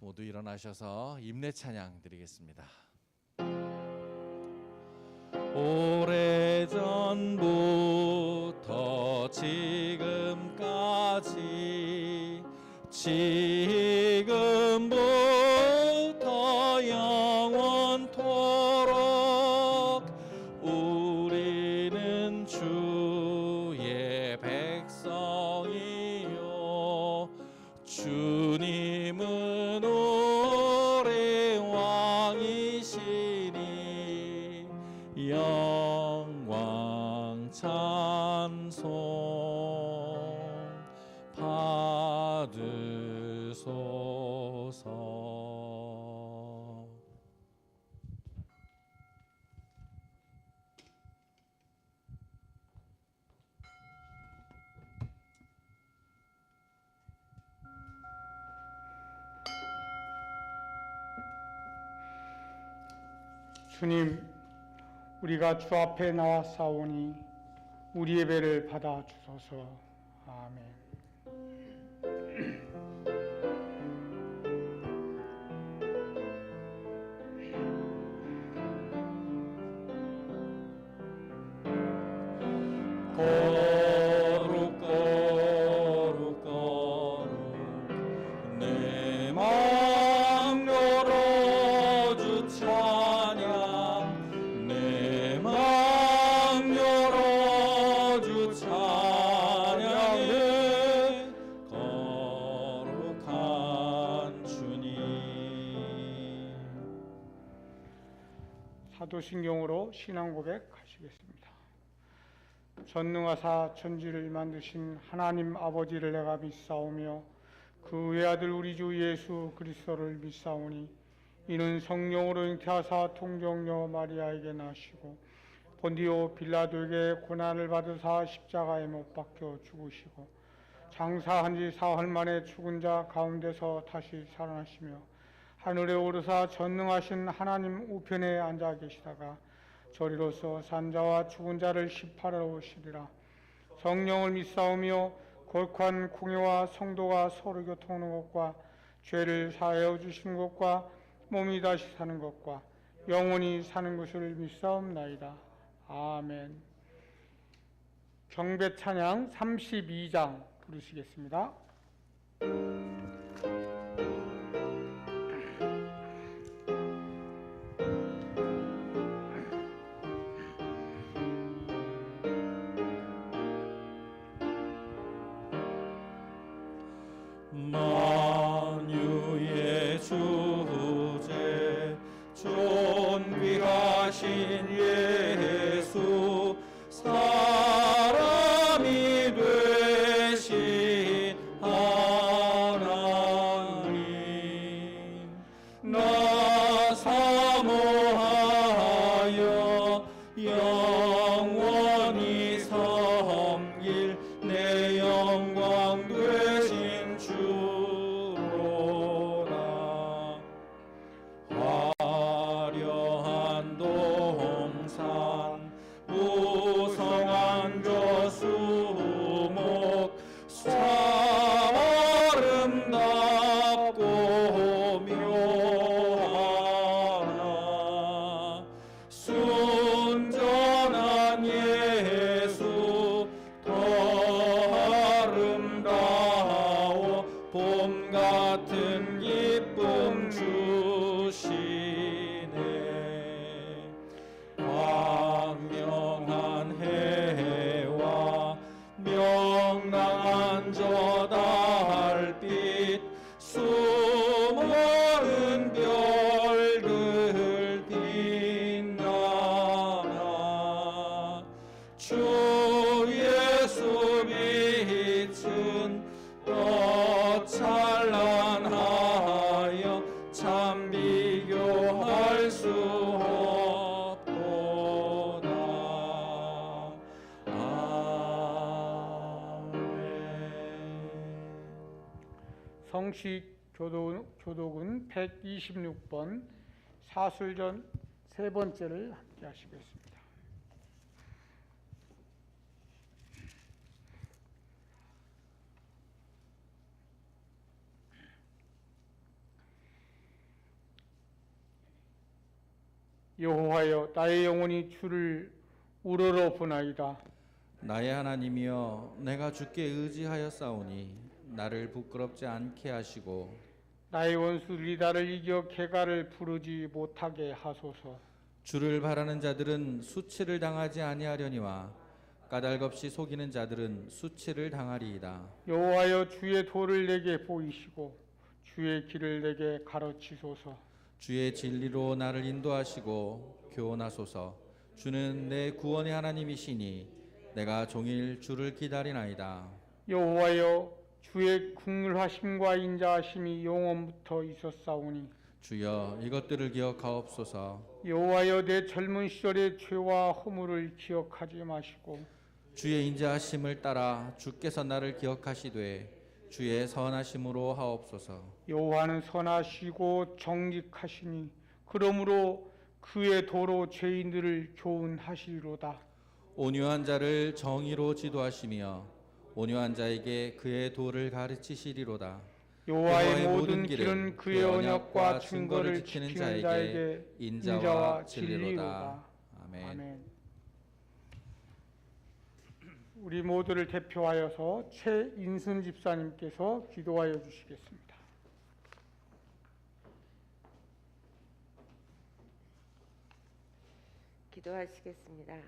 모두 일어나셔서 임내 찬양 드리겠습니다. 오래전부터 지금까지 지금부터 영원토록 우리는 주의 백성이요 주님은 우리 왕이시니 영광 찬송 받으소서. 주님, 우리가 주 앞에 나와 싸우니 우리 예배를 받아 주소서. 아멘. 거룩 거룩 거룩 내 맘 열어주 찬양 내 맘 열어주 찬양해 거룩한 주님. 사도신경으로 신앙 고백하시겠습니다. 전능하사 천지를 만드신 하나님 아버지를 내가 믿사오며 그 외아들 우리 주 예수 그리스도를 믿사오니 이는 성령으로 잉태하사 통정녀 마리아에게 나시고 본디오 빌라도에게 고난을 받으사 십자가에 못 박혀 죽으시고 장사한 지 사흘 만에 죽은 자 가운데서 다시 살아나시며 하늘에 오르사 전능하신 하나님 우편에 앉아 계시다가 저리로서 산자와 죽은 자를 심판하러 오시리라. 성령을 믿사오며 거룩한 공예와 성도가 서로 교통하는 것과 죄를 사하여 주시는 것과 몸이 다시 사는 것과 영원히 사는 것을 믿사옵나이다. 아멘. 경배 찬양 32장 부르시겠습니다. 만유의 주제 존귀하신 예수 사람이 되신 하나님 나 사모하여 영원히 섬길 내 영광 되신 주로나 화려한 동산 무성한 저수목 참 아름답고 묘하나 순전한 예수 더 아름다워 봄 같은 기쁨 주시네. 광명한 해와 명랑한 저 달빛 수많은 별들 빛나나 주 예수 빛은 더 찬란하여 참 비교할 수 없도다. 아멘. 성식 교독은 126번 사술전 세 번째를 함께 하시겠습니다. 여호와여, 나의 영혼이 주를 우러러 보나이다. 나의 하나님이여, 내가 주께 의지하였사오니 나를 부끄럽지 않게 하시고 나의 원수들이 나를 이겨 개가를 부르지 못하게 하소서. 주를 바라는 자들은 수치를 당하지 아니하려니와 까닭없이 속이는 자들은 수치를 당하리이다. 여호와여, 주의 도를 내게 보이시고 주의 길을 내게 가르치소서. 주의 진리로 나를 인도하시고 교훈하소서. 주는 내 구원의 하나님이시니 내가 종일 주를 기다리나이다. 여호와여, 주의 긍휼하심과 인자하심이 영원부터 있었사오니 주여, 이것들을 기억하옵소서. 여호와여, 내 젊은 시절의 죄와 허물을 기억하지 마시고 주의 인자하심을 따라 주께서 나를 기억하시되 주의 선하심으로 하옵소서. 여호와는 선하시고 정직하시니 그러므로 그의 도로 죄인들을 교훈하시리로다. 온유한 자를 정의로 지도하시며 온유한 자에게 그의 도를 가르치시리로다. 여호와의 모든 길은 그의 언약과 증거를 지키는 자에게 인자와 진리로다. 아멘. 아멘. 우리 모두를 대표하여서 최인순 집사님께서 기도하여 주시겠습니다. 기도하시겠습니다.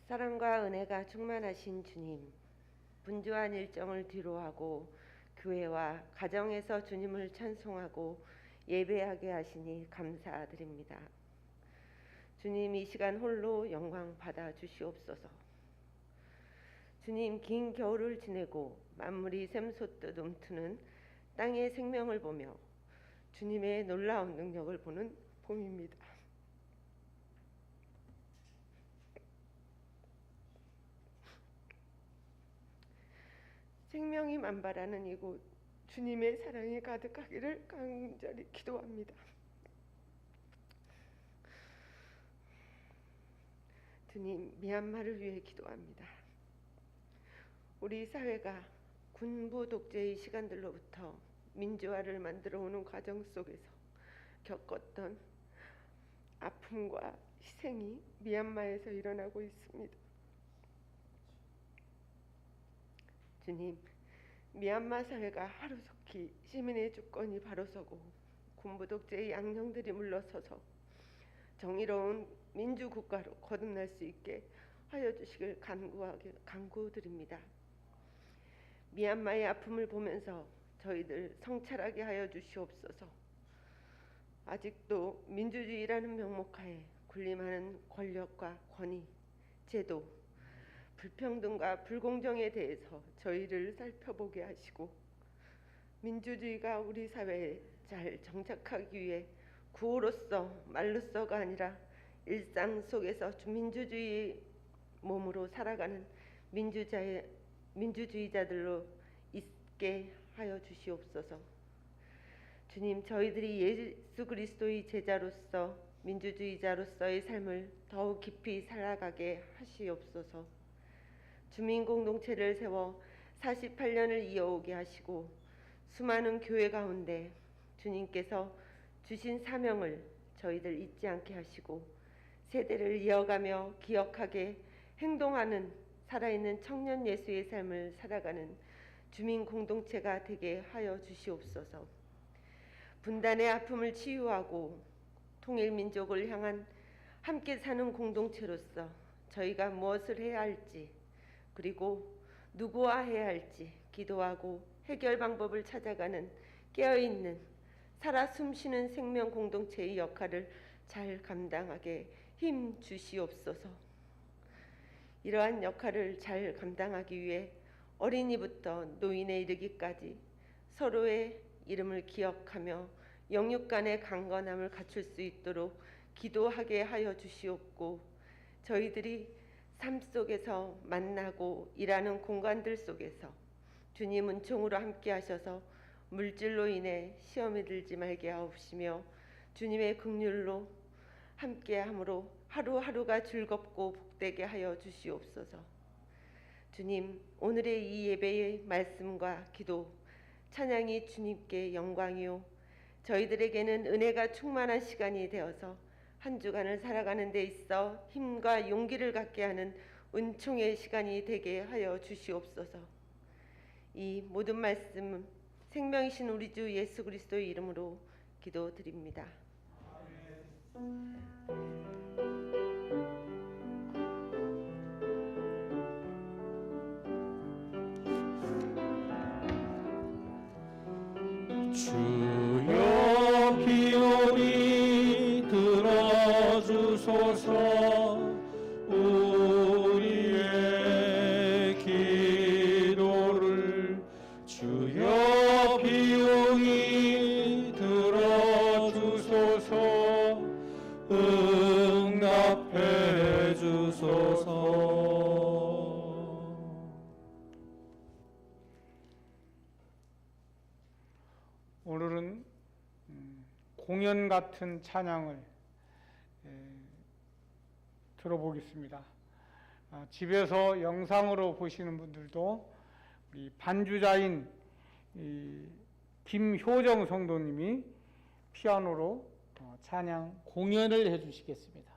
사랑과 은혜가 충만하신 주님, 분주한 일정을 뒤로하고 교회와 가정에서 주님을 찬송하고 예배하게 하시니 감사드립니다. 주님, 이 시간 홀로 영광 받아 주시옵소서. 주님, 긴 겨울을 지내고 만물이 샘솟듯 움트는 땅의 생명을 보며 주님의 놀라운 능력을 보는 봄입니다. 생명이 만발하는 이곳, 주님의 사랑이 가득하기를 간절히 기도합니다. 주님, 미얀마를 위해 기도합니다. 우리 사회가 군부 독재의 시간들로부터 민주화를 만들어 오는 과정 속에서 겪었던 아픔과 희생이 미얀마에서 일어나고 있습니다. 주님, 미얀마 사회가 하루속히 시민의 주권이 바로 서고 군부 독재의 양령들이 물러서서 정의로운 민주국가로 거듭날 수 있게 하여 주시길 간구드립니다. 미얀마의 아픔을 보면서 저희들 성찰하게 하여 주시옵소서. 아직도 민주주의라는 명목하에 군림하는 권력과 권위, 제도, 불평등과 불공정에 대해서 저희를 살펴보게 하시고 민주주의가 우리 사회에 잘 정착하기 위해 구호로서 말로서가 아니라 일상 속에서 민주주의 몸으로 살아가는 민주주의자들로 있게 하여 주시옵소서. 주님, 저희들이 예수 그리스도의 제자로서 민주주의자로서의 삶을 더욱 깊이 살아가게 하시옵소서. 주민 공동체를 세워 48년을 이어오게 하시고 수많은 교회 가운데 주님께서 주신 사명을 저희들 잊지 않게 하시고 세대를 이어가며 기억하게 행동하는 살아있는 청년 예수의 삶을 살아가는 주민 공동체가 되게 하여 주시옵소서. 분단의 아픔을 치유하고 통일 민족을 향한 함께 사는 공동체로서 저희가 무엇을 해야 할지 그리고 누구와 해야 할지 기도하고 해결 방법을 찾아가는 깨어있는 살아 숨쉬는 생명 공동체의 역할을 잘 감당하게 힘 주시옵소서. 이러한 역할을 잘 감당하기 위해 어린이부터 노인에 이르기까지 서로의 이름을 기억하며 영육 간의 강건함을 갖출 수 있도록 기도하게 하여 주시옵고 저희들이 삶 속에서 만나고 일하는 공간들 속에서 주님 은총으로 함께 하셔서 물질로 인해 시험에 들지 말게 하옵시며 주님의 긍휼로 함께함으로 하루하루가 즐겁고 복되게 하여 주시옵소서. 주님, 오늘의 이 예배의 말씀과 기도, 찬양이 주님께 영광이요 저희들에게는 은혜가 충만한 시간이 되어서 한 주간을 살아가는 데 있어 힘과 용기를 갖게 하는 은총의 시간이 되게 하여 주시옵소서. 이 모든 말씀 생명이신 우리 주 예수 그리스도의 이름으로 기도드립니다. 주여 기어이 들어주소서. 우리의 기도를 주여 기어이 들어주소서. 응답해 주소서. 오늘은 공연 같은 찬양을 들어보겠습니다. 집에서 영상으로 보시는 분들도 우리 반주자인 김효정 성도님이 피아노로 찬양 공연을 해주시겠습니다.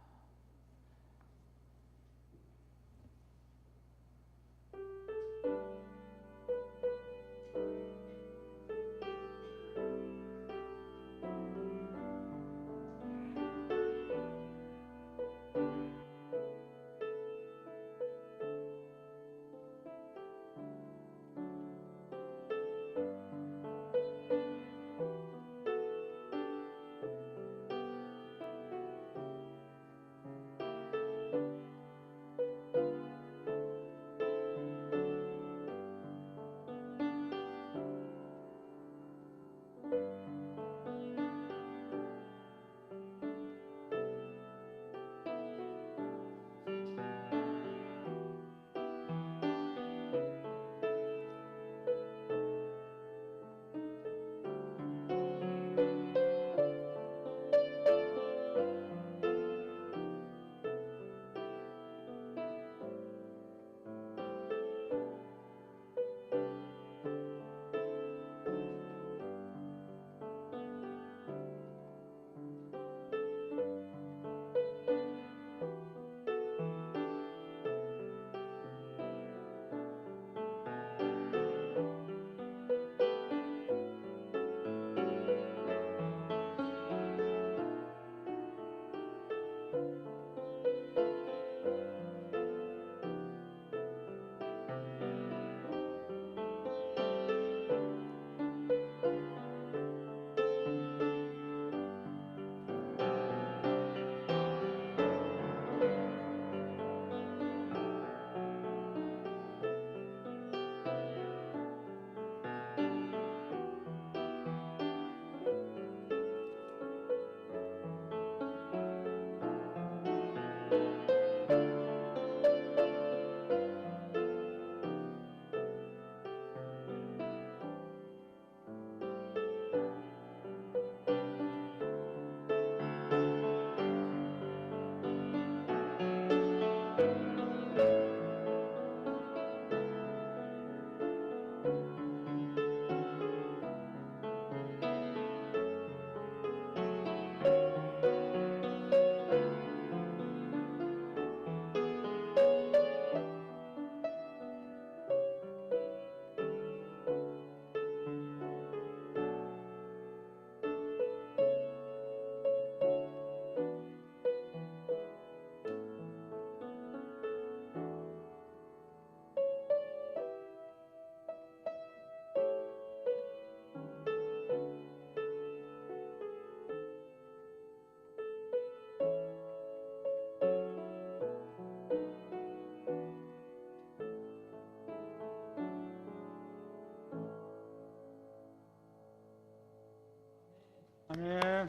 아멘.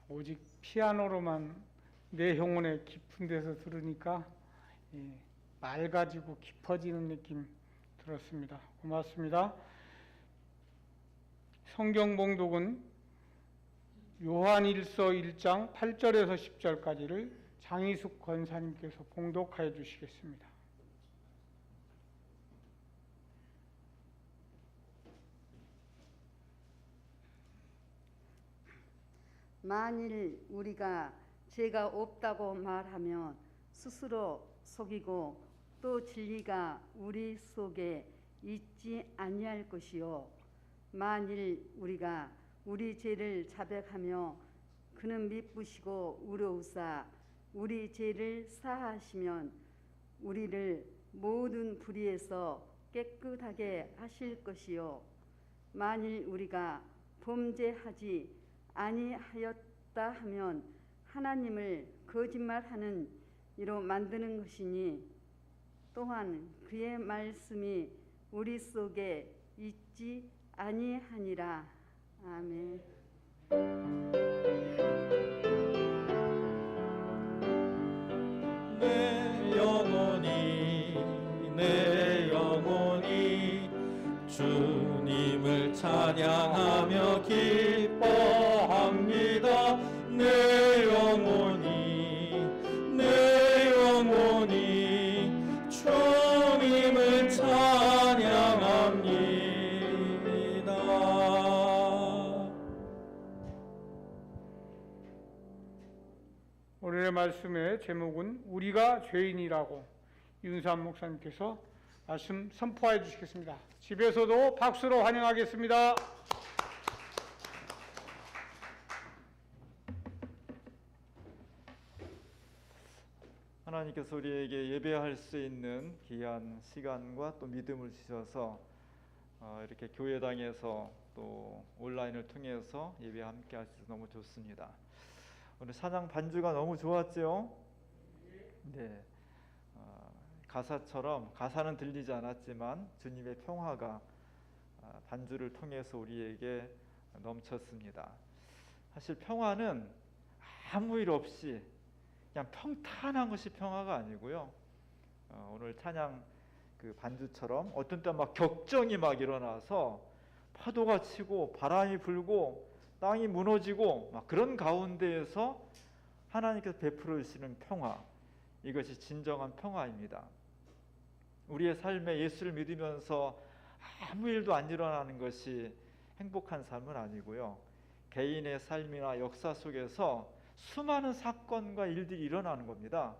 오직 피아노로만 내 영혼의 깊은 데서 들으니까 맑아지고 깊어지는 느낌 들었습니다. 고맙습니다. 성경 봉독은 요한일서 1장 8절에서 10절까지를 장희숙 권사님께서 봉독하여 주시겠습니다. 。 네, 만일 우리가 죄가 없다고 말하면 스스로 속이고 또 진리가 우리 속에 있지 아니할 것이요 만일 우리가 우리 죄를 자백하며 그는 미쁘시고 의로우사 우리 죄를 사하시면 우리를 모든 불의에서 깨끗하게 하실 것이요 만일 우리가 범죄하지 아니하였다 하면 하나님을 거짓말하는 이로 만드는 것이니 또한 그의 말씀이 우리 속에 있지 아니하니라. 아멘. 내 영혼이 주님을 찬양하며 기뻐합니다. 내 영혼이 주님을 찬양합니다. 오늘의 말씀의 제목은 우리가 죄인이라고 윤삼 목사님께서 말씀 선포해 주시겠습니다. 집에서도 박수로 환영하겠습니다. 하나님께서 우리에게 예배할 수 있는 귀한 시간과 또 믿음을 주셔서 이렇게 교회당에서 또 온라인을 통해서 예배 함께 할 수 있어서 너무 좋습니다. 오늘 찬양 반주가 너무 좋았죠? 네. 가사처럼 가사는 들리지 않았지만 주님의 평화가 반주를 통해서 우리에게 넘쳤습니다. 사실 평화는 아무 일 없이 그냥 평탄한 것이 평화가 아니고요. 오늘 찬양 그 반주처럼 어떤 때 막 격정이 막 일어나서 파도가 치고 바람이 불고 땅이 무너지고 막 그런 가운데에서 하나님께서 베풀어 주시는 평화, 이것이 진정한 평화입니다. 우리의 삶에 예수를 믿으면서 아무 일도 안 일어나는 것이 행복한 삶은 아니고요. 개인의 삶이나 역사 속에서 수많은 사건과 일들이 일어나는 겁니다.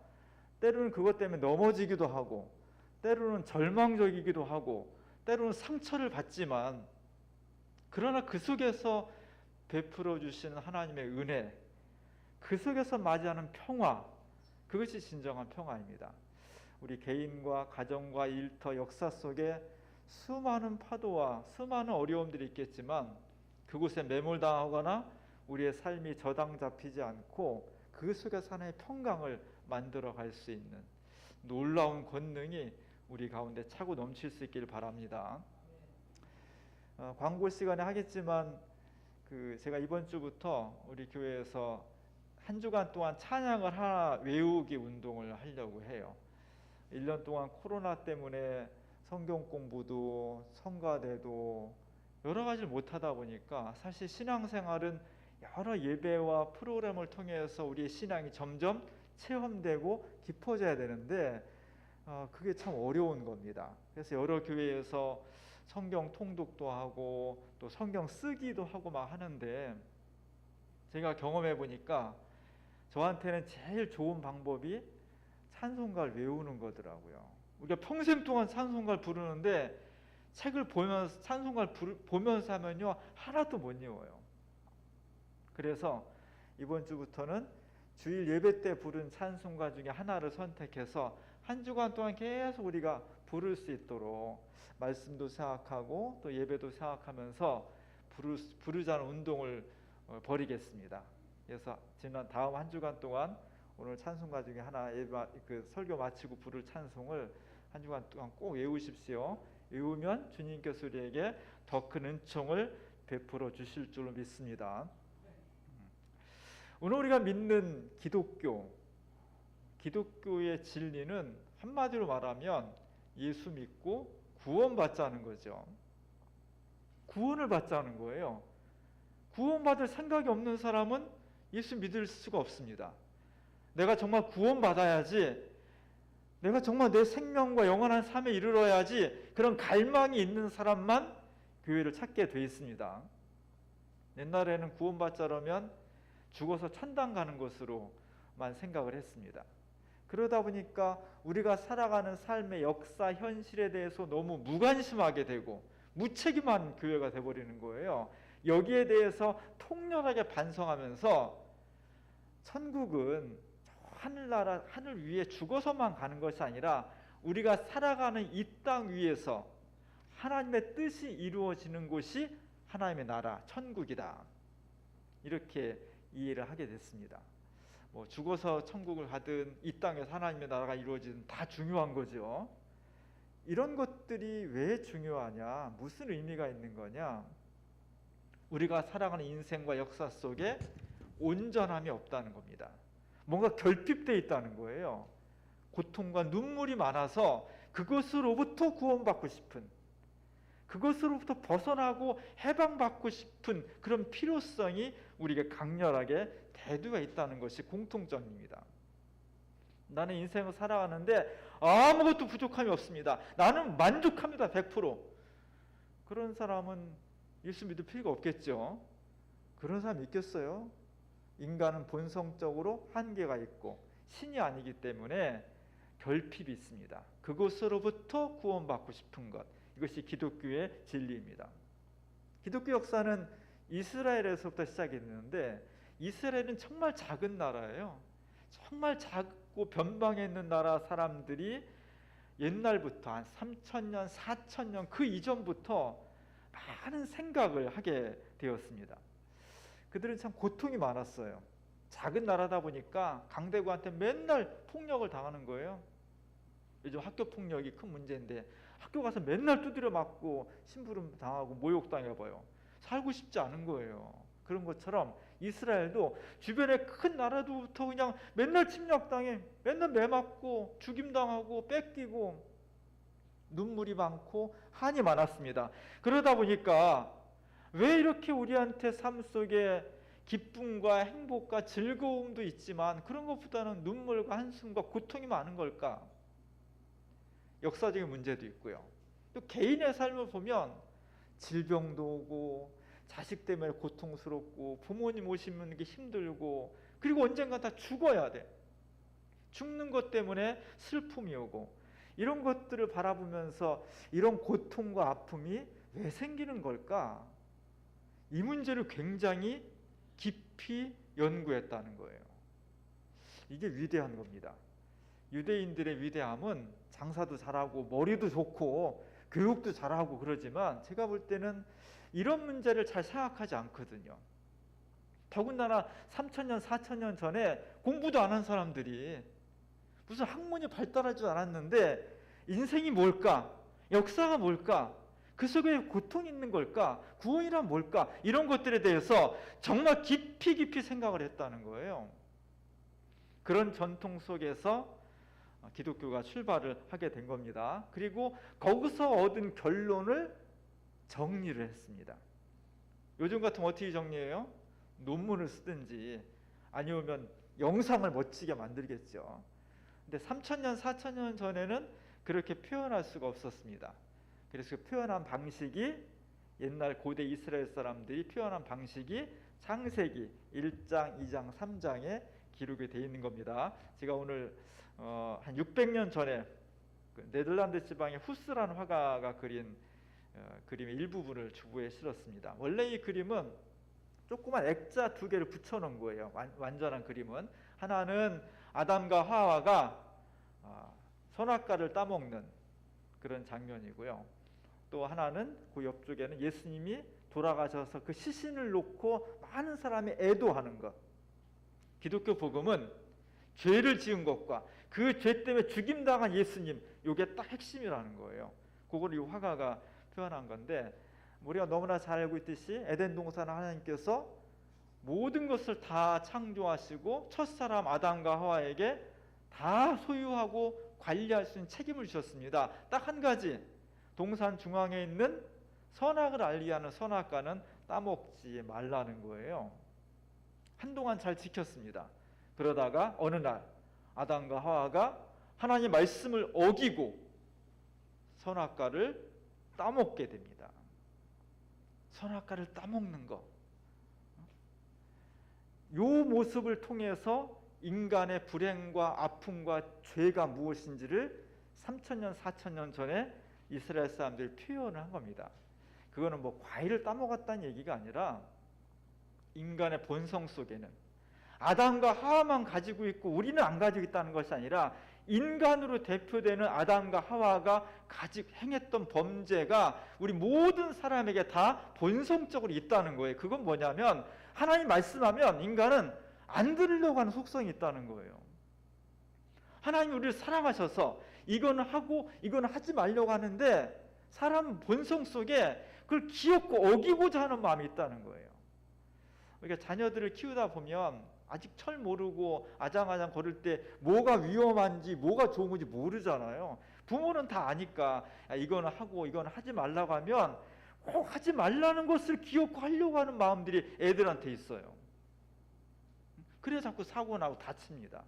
때로는 그것 때문에 넘어지기도 하고, 때로는 절망적이기도 하고, 때로는 상처를 받지만, 그러나 그 속에서 베풀어 주시는 하나님의 은혜, 그 속에서 맞이하는 평화, 그것이 진정한 평화입니다. 우리 개인과 가정과 일터 역사 속에 수많은 파도와 수많은 어려움들이 있겠지만 그곳에 매몰당하거나 우리의 삶이 저당 잡히지 않고 그 속에서 하나의 평강을 만들어 갈 수 있는 놀라운 권능이 우리 가운데 차고 넘칠 수 있기를 바랍니다. 광고 시간에 하겠지만 제가 이번 주부터 우리 교회에서 한 주간 동안 찬양을 하나 외우기 운동을 하려고 해요. 1년 동안 코로나 때문에 성경 공부도 성가대도 여러 가지를 못하다 보니까 사실 신앙생활은 여러 예배와 프로그램을 통해서 우리의 신앙이 점점 체험되고 깊어져야 되는데 그게 참 어려운 겁니다. 그래서 여러 교회에서 성경 통독도 하고 또 성경 쓰기도 하고 막 하는데 제가 경험해 보니까 저한테는 제일 좋은 방법이 찬송가를 외우는 거더라고요. 우리가 평생 동안 찬송가를 부르는데 책을 보면서 찬송가를 보면서 하면요 하나도 못 외워요. 그래서 이번 주부터는 주일 예배 때 부른 찬송가 중에 하나를 선택해서 한 주간 동안 계속 우리가 부를 수 있도록 말씀도 생각하고 또 예배도 생각하면서 부르자는 운동을 벌이겠습니다. 그래서 지난 다음 한 주간 동안 오늘 찬송가 중에 하나 설교 마치고 부를 찬송을 한 주간 동안 꼭 외우십시오. 외우면 주님께서 우리에게 더 큰 은총을 베풀어 주실 줄로 믿습니다. 오늘 우리가 믿는 기독교의 진리는 한마디로 말하면 예수 믿고 구원받자는 거죠. 구원을 받자는 거예요. 구원받을 생각이 없는 사람은 예수 믿을 수가 없습니다. 내가 정말 구원받아야지, 내가 정말 내 생명과 영원한 삶에 이르러야지, 그런 갈망이 있는 사람만 교회를 찾게 돼 있습니다. 옛날에는 구원받자려면 죽어서 천당 가는 것으로만 생각을 했습니다. 그러다 보니까 우리가 살아가는 삶의 역사, 현실에 대해서 너무 무관심하게 되고 무책임한 교회가 돼버리는 거예요. 여기에 대해서 통렬하게 반성하면서 천국은 하늘나라, 하늘 위에 죽어서만 가는 것이 아니라 우리가 살아가는 이 땅 위에서 하나님의 뜻이 이루어지는 곳이 하나님의 나라, 천국이다. 이렇게 이해를 하게 됐습니다. 뭐 죽어서 천국을 가든 이 땅에서 하나님의 나라가 이루어지든 다 중요한 거죠. 이런 것들이 왜 중요하냐? 무슨 의미가 있는 거냐? 우리가 살아가는 인생과 역사 속에 온전함이 없다는 겁니다. 뭔가 결핍되어 있다는 거예요. 고통과 눈물이 많아서 그것으로부터 구원받고 싶은, 그것으로부터 벗어나고 해방받고 싶은 그런 필요성이 우리에게 강렬하게 대두가 있다는 것이 공통점입니다. 나는 인생을 살아가는데 아무것도 부족함이 없습니다. 나는 만족합니다. 100%. 그런 사람은 예수 믿을 필요가 없겠죠. 그런 사람 있겠어요? 인간은 본성적으로 한계가 있고 신이 아니기 때문에 결핍이 있습니다. 그것으로부터 구원받고 싶은 것, 이것이 기독교의 진리입니다. 기독교 역사는 이스라엘에서부터 시작이 됐는데 이스라엘은 정말 작은 나라예요. 정말 작고 변방에 있는 나라 사람들이 옛날부터 한 3,000년, 4,000년 그 이전부터 많은 생각을 하게 되었습니다. 그들은 참 고통이 많았어요. 작은 나라다 보니까 강대국한테 맨날 폭력을 당하는 거예요. 요즘 학교 폭력이 큰 문제인데 학교 가서 맨날 두드려 맞고 심부름 당하고 모욕당해봐요. 살고 싶지 않은 거예요. 그런 것처럼 이스라엘도 주변에 큰 나라도부터 그냥 맨날 침략당해, 맨날 매맞고 죽임당하고 뺏기고 눈물이 많고 한이 많았습니다. 그러다 보니까 왜 이렇게 우리한테 삶 속에 기쁨과 행복과 즐거움도 있지만 그런 것보다는 눈물과 한숨과 고통이 많은 걸까? 역사적인 문제도 있고요. 또 개인의 삶을 보면 질병도 오고 자식 때문에 고통스럽고 부모님 오시는 게 힘들고 그리고 언젠가 다 죽어야 돼. 죽는 것 때문에 슬픔이 오고 이런 것들을 바라보면서 이런 고통과 아픔이 왜 생기는 걸까? 이 문제를 굉장히 깊이 연구했다는 거예요. 이게 위대한 겁니다. 유대인들의 위대함은 장사도 잘하고 머리도 좋고 교육도 잘하고 그러지만 제가 볼 때는 이런 문제를 잘 생각하지 않거든요. 더군다나 3,000년, 4,000년 전에 공부도 안 한 사람들이 무슨 학문이 발달하지 않았는데 인생이 뭘까? 역사가 뭘까? 그 속에 고통이 있는 걸까? 구원이란 뭘까? 이런 것들에 대해서 정말 깊이 생각을 했다는 거예요. 그런 전통 속에서 기독교가 출발을 하게 된 겁니다. 그리고 거기서 얻은 결론을 정리를 했습니다. 요즘 같으면 어떻게 정리해요? 논문을 쓰든지 아니면 영상을 멋지게 만들겠죠. 근데 3,000년, 4,000년 전에는 그렇게 표현할 수가 없었습니다. 그래서 표현한 방식이 옛날 고대 이스라엘 사람들이 표현한 방식이 창세기 1장, 2장, 3장에 기록이 되어 있는 겁니다. 제가 오늘 한 600년 전에 네덜란드 지방의 후스라는 화가가 그린 그림의 일부분을 주부에 실었습니다. 원래 이 그림은 조그만 액자 2개를 붙여놓은 거예요. 완전한 그림은 하나는 아담과 하와가 선악과를 따먹는 그런 장면이고요. 또 하나는 그 옆쪽에는 예수님이 돌아가셔서 그 시신을 놓고 많은 사람이 애도하는 것. 기독교 복음은 죄를 지은 것과 그 죄 때문에 죽임당한 예수님, 이게 딱 핵심이라는 거예요. 그걸 이 화가가 표현한 건데 우리가 너무나 잘 알고 있듯이 에덴 동산은 하나님께서 모든 것을 다 창조하시고 첫사람 아담과 하와에게 다 소유하고 관리할 수 있는 책임을 주셨습니다. 딱 한 가지, 동산 중앙에 있는 선악을 알리하는 선악과는 따먹지 말라는 거예요. 한동안 잘 지켰습니다. 그러다가 어느 날 아담과 하와가 하나님의 말씀을 어기고 선악과를 따먹게 됩니다. 선악과를 따먹는 거. 요 모습을 통해서 인간의 불행과 아픔과 죄가 무엇인지를 3,000년, 4,000년 전에 이스라엘 사람들이 표현을 한 겁니다. 그거는 뭐 과일을 따먹었다는 얘기가 아니라 인간의 본성 속에는 아담과 하와만 가지고 있고 우리는 안 가지고 있다는 것이 아니라 인간으로 대표되는 아담과 하와가 행했던 범죄가 우리 모든 사람에게 다 본성적으로 있다는 거예요. 그건 뭐냐면 하나님 말씀하면 인간은 안 들으려고 하는 속성이 있다는 거예요. 하나님이 우리를 사랑하셔서 이거는 하고 이거는 하지 말려고 하는데 사람 본성 속에 그걸 귀엽고 어기고자 하는 마음이 있다는 거예요. 그러니까 자녀들을 키우다 보면 아직 철 모르고 아장아장 걸을 때 뭐가 위험한지 뭐가 좋은 건지 모르잖아요. 부모는 다 아니까 이거는 하고 이거는 하지 말라고 하면 꼭 하지 말라는 것을 귀엽고 하려고 하는 마음들이 애들한테 있어요. 그래야 자꾸 사고 나고 다칩니다.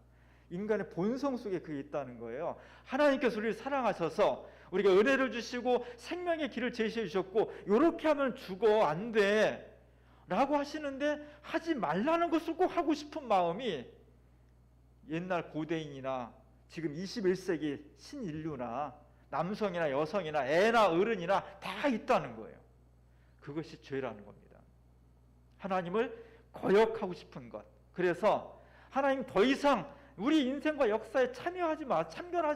인간의 본성 속에 그게 있다는 거예요. 하나님께서 우리를 사랑하셔서 우리가 은혜를 주시고 생명의 길을 제시해 주셨고 이렇게 하면 죽어 안 돼 라고 하시는데 하지 말라는 것을 꼭 하고 싶은 마음이 옛날 고대인이나 지금 21세기 신인류나 남성이나 여성이나 애나 어른이나 다 있다는 거예요. 그것이 죄라는 겁니다. 하나님을 거역하고 싶은 것. 그래서 하나님 더 이상 우리 인생과 역사에 참견하지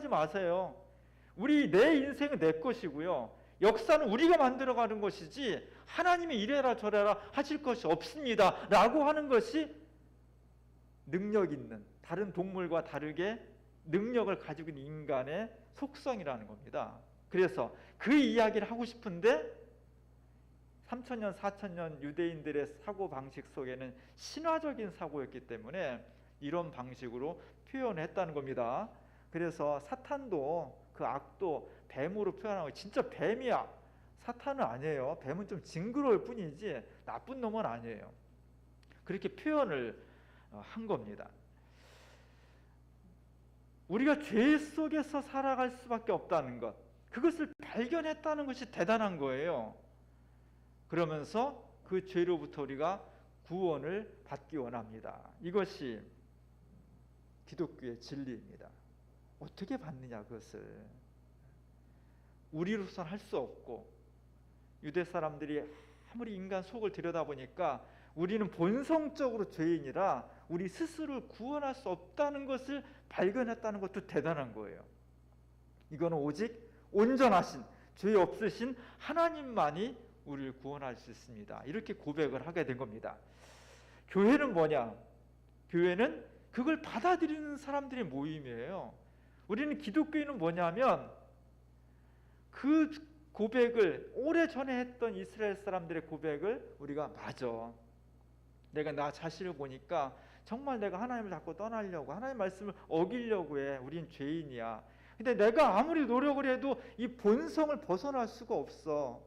마세요. 내 인생은 내 것이고요. 역사는 우리가 만들어가는 것이지 하나님이 이래라 저래라 하실 것이 없습니다 라고 하는 것이 능력 있는 다른 동물과 다르게 능력을 가지고 있는 인간의 속성이라는 겁니다. 그래서 그 이야기를 하고 싶은데 3,000년, 4,000년 유대인들의 사고방식 속에는 신화적인 사고였기 때문에 이런 방식으로 표현했다는 겁니다. 그래서 사탄도 그 악도 뱀으로 표현하고 진짜 뱀이야. 사탄은 아니에요. 뱀은 좀 징그러울 뿐이지 나쁜 놈은 아니에요. 그렇게 표현을 한 겁니다. 우리가 죄 속에서 살아갈 수밖에 없다는 것, 그것을 발견했다는 것이 대단한 거예요. 그러면서 그 죄로부터 우리가 구원을 받기 원합니다. 이것이 기독교의 진리입니다. 어떻게 받느냐 그것을. 우리로서는 할 수 없고 유대 사람들이 아무리 인간 속을 들여다보니까 우리는 본성적으로 죄인이라 우리 스스로를 구원할 수 없다는 것을 발견했다는 것도 대단한 거예요. 이거는 오직 온전하신 죄 없으신 하나님만이 우리를 구원할 수 있습니다. 이렇게 고백을 하게 된 겁니다. 교회는 뭐냐? 교회는 그걸 받아들이는 사람들의 모임이에요. 우리는 기독교인은 뭐냐면 그 고백을 오래전에 했던 이스라엘 사람들의 고백을 우리가 맞아. 내가 나 자신을 보니까 정말 내가 하나님을 자꾸 떠나려고 하나님 말씀을 어기려고 해. 우린 죄인이야. 근데 내가 아무리 노력을 해도 이 본성을 벗어날 수가 없어.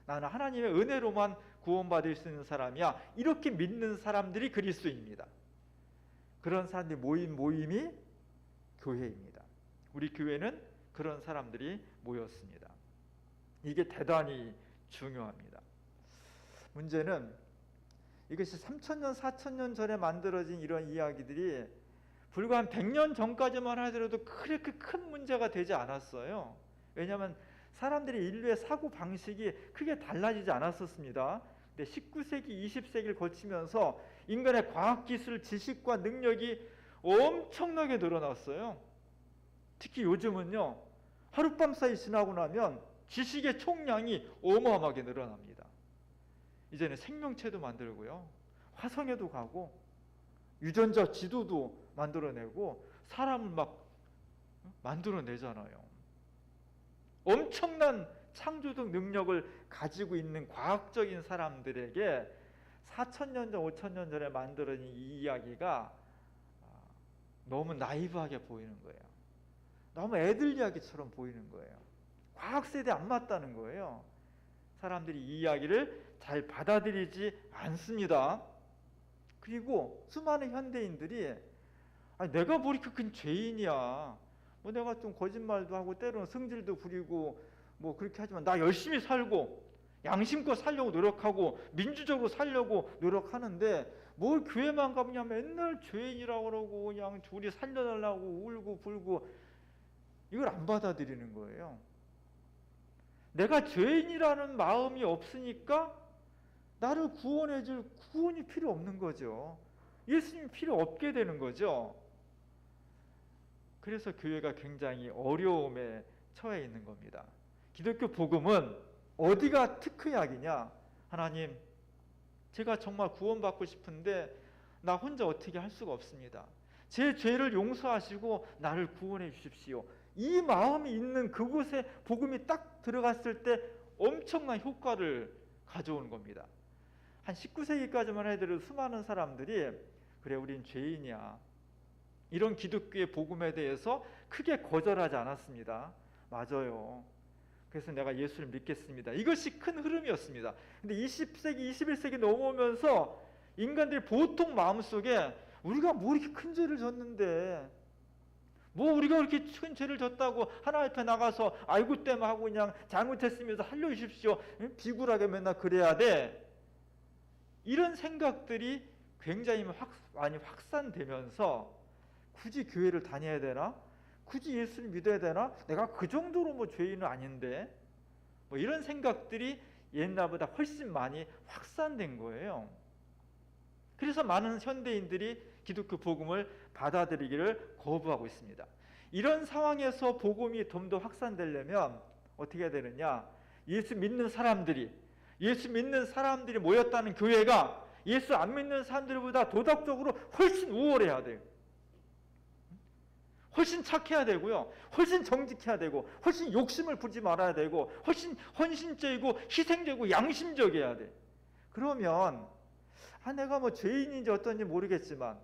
나는 하나님의 은혜로만 구원받을 수 있는 사람이야. 이렇게 믿는 사람들이 그리스도인입니다. 그런 사람들이 모인 모임이 교회입니다. 우리 교회는 그런 사람들이 모였습니다. 이게 대단히 중요합니다. 문제는 이것이 3,000년, 4,000년 전에 만들어진 이런 이야기들이 불과 한 100년 전까지만 하더라도 그렇게 큰 문제가 되지 않았어요. 왜냐하면 사람들이 인류의 사고 방식이 크게 달라지지 않았었습니다. 근데 19세기, 20세기를 거치면서 인간의 과학기술, 지식과 능력이 엄청나게 늘어났어요. 특히 요즘은요, 하룻밤 사이 지나고 나면 지식의 총량이 어마어마하게 늘어납니다. 이제는 생명체도 만들고요, 화성에도 가고, 유전자 지도도 만들어내고, 사람을 막 만들어내잖아요. 엄청난 창조적 능력을 가지고 있는 과학적인 사람들에게 4,000년 전, 5,000년 전에 만들어진 이 이야기가 너무 나이브하게 보이는 거예요. 너무 애들 이야기처럼 보이는 거예요. 과학 세대에 안 맞다는 거예요. 사람들이 이 이야기를 잘 받아들이지 않습니다. 그리고 수많은 현대인들이 내가 뭐 이렇게 큰 죄인이야. 뭐 내가 좀 거짓말도 하고 때로는 성질도 부리고 뭐 그렇게 하지만 나 열심히 살고 양심껏 살려고 노력하고 민주적으로 살려고 노력하는데 뭘 교회만 가면 맨날 죄인이라고 그러고 그냥 우리 살려달라고 울고 불고 이걸 안 받아들이는 거예요. 내가 죄인이라는 마음이 없으니까 나를 구원해줄 구원이 필요 없는 거죠. 예수님이 필요 없게 되는 거죠. 그래서 교회가 굉장히 어려움에 처해 있는 겁니다. 기독교 복음은 어디가 특효약이냐? 하나님, 제가 정말 구원받고 싶은데 나 혼자 어떻게 할 수가 없습니다. 제 죄를 용서하시고 나를 구원해 주십시오. 이 마음이 있는 그곳에 복음이 딱 들어갔을 때 엄청난 효과를 가져오는 겁니다. 한 19세기까지만 해도 수많은 사람들이 그래 우린 죄인이야 이런 기독교의 복음에 대해서 크게 거절하지 않았습니다. 맞아요. 그래서 내가 예수를 믿겠습니다. 이것이 큰 흐름이었습니다. 근데 20세기, 21세기 넘어오면서 인간들이 보통 마음속에 우리가 뭐 이렇게 큰 죄를 졌는데 뭐 우리가 그렇게 큰 죄를 졌다고 하나님 앞에 나가서 아이고 때문에 하고 그냥 잘못했으면서 살려주십시오. 비굴하게 맨날 그래야 돼. 이런 생각들이 굉장히 많이 확산되면서 굳이 교회를 다녀야 되나? 굳이 예수를 믿어야 되나? 내가 그 정도로 뭐 죄인은 아닌데 뭐 이런 생각들이 옛날보다 훨씬 많이 확산된 거예요. 그래서 많은 현대인들이 기독교 복음을 받아들이기를 거부하고 있습니다. 이런 상황에서 복음이 좀 더 확산되려면 어떻게 해야 되느냐? 예수 믿는 사람들이 모였다는 교회가 예수 안 믿는 사람들보다 도덕적으로 훨씬 우월해야 돼요. 훨씬 착해야 되고요. 훨씬 정직해야 되고 훨씬 욕심을 부리지 말아야 되고 훨씬 헌신적이고 희생적이고 양심적이어야 돼. 그러면 내가 뭐 죄인인지 어떤지 모르겠지만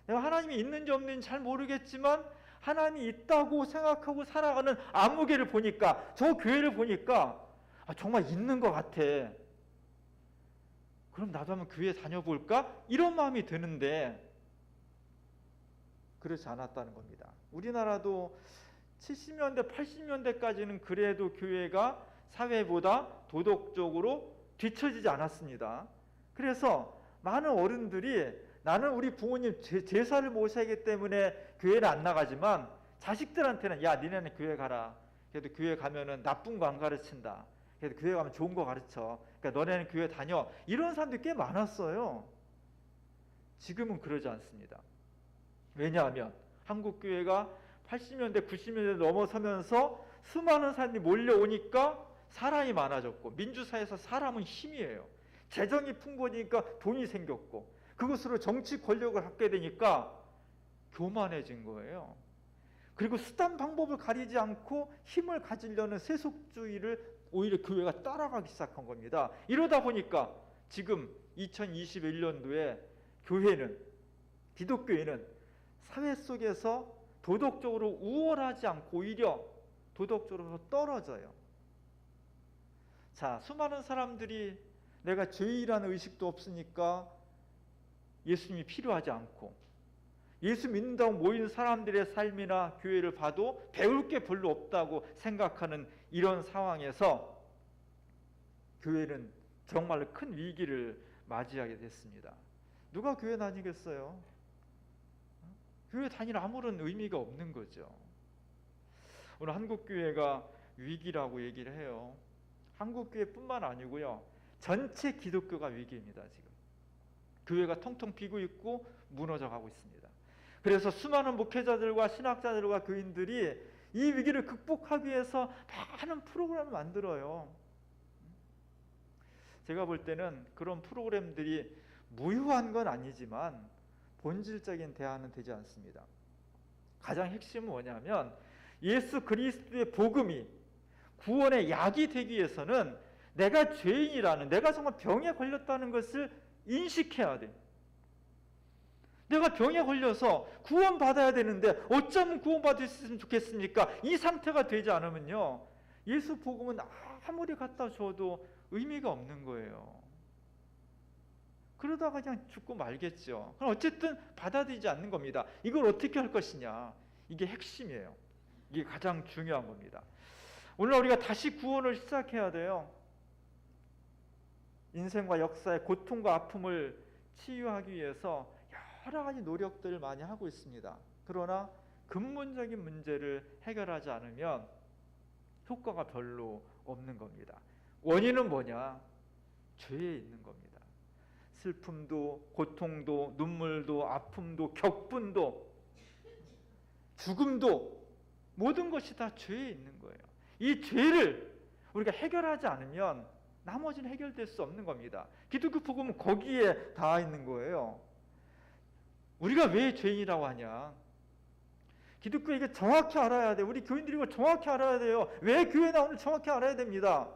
내가 하나님이 있는지 없는지 잘 모르겠지만 하나님이 있다고 생각하고 살아가는 아무개를 보니까 저 교회를 보니까 정말 있는 것 같아. 그럼 나도 한번 교회 다녀볼까? 이런 마음이 드는데 그렇지 않았다는 겁니다. 우리나라도 70년대, 80년대까지는 그래도 교회가 사회보다 도덕적으로 뒤처지지 않았습니다. 그래서 많은 어른들이 나는 우리 부모님 제사를 모셔야하기 때문에 교회를 안 나가지만 자식들한테는 야 니네는 교회 가라. 그래도 교회 가면은 나쁜 거 안 가르친다. 그래도 교회 가면 좋은 거 가르쳐. 그러니까 너네는 교회 다녀. 이런 사람들이 꽤 많았어요. 지금은 그러지 않습니다. 왜냐하면 한국 교회가 80년대, 90년대 넘어서면서 수많은 사람들이 몰려오니까 사람이 많아졌고 민주사회에서 사람은 힘이에요. 재정이 풍부하니까 돈이 생겼고 그것으로 정치 권력을 갖게 되니까 교만해진 거예요. 그리고 수단 방법을 가리지 않고 힘을 가지려는 세속주의를 오히려 교회가 따라가기 시작한 겁니다. 이러다 보니까 지금 2021년도에 기독교회는 사회 속에서 도덕적으로 우월하지 않고 오히려 도덕적으로 떨어져요. 자, 수많은 사람들이 내가 죄인이라는 의식도 없으니까 예수님이 필요하지 않고 예수 믿는다고 모인 사람들의 삶이나 교회를 봐도 배울 게 별로 없다고 생각하는 이런 상황에서 교회는 정말로 큰 위기를 맞이하게 됐습니다. 누가 교회 다니겠어요? 교회 다니는 아무런 의미가 없는 거죠. 오늘 한국교회가 위기라고 얘기를 해요. 한국교회뿐만 아니고요. 전체 기독교가 위기입니다. 지금 교회가 텅텅 비고 있고 무너져 가고 있습니다. 그래서 수많은 목회자들과 신학자들과 교인들이 이 위기를 극복하기 위해서 많은 프로그램을 만들어요. 제가 볼 때는 그런 프로그램들이 무효한 건 아니지만 본질적인 대안은 되지 않습니다. 가장 핵심은 뭐냐면 예수 그리스도의 복음이 구원의 약이 되기 위해서는 내가 죄인이라는, 내가 정말 병에 걸렸다는 것을 인식해야 돼. 내가 병에 걸려서 구원받아야 되는데 어쩌면 구원받을 수 있으면 좋겠습니까? 이 상태가 되지 않으면요, 예수 복음은 아무리 갖다 줘도 의미가 없는 거예요. 그러다가 그냥 죽고 말겠죠. 그럼 어쨌든 받아들이지 않는 겁니다. 이걸 어떻게 할 것이냐, 이게 핵심이에요. 이게 가장 중요한 겁니다. 오늘 우리가 다시 구원을 시작해야 돼요. 인생과 역사의 고통과 아픔을 치유하기 위해서 여러 가지 노력들을 많이 하고 있습니다. 그러나 근본적인 문제를 해결하지 않으면 효과가 별로 없는 겁니다. 원인은 뭐냐? 죄에 있는 겁니다. 슬픔도 고통도 눈물도 아픔도 격분도 죽음도 모든 것이 다 죄에 있는 거예요. 이 죄를 우리가 해결하지 않으면 나머지는 해결될 수 없는 겁니다. 기독교 복음은 거기에 닿아 있는 거예요. 우리가 왜 죄인이라고 하냐? 기독교 이게 정확히 알아야 돼. 우리 교인들이 이거 정확히 알아야 돼요. 왜 교회 나오는 정확히 알아야 됩니다.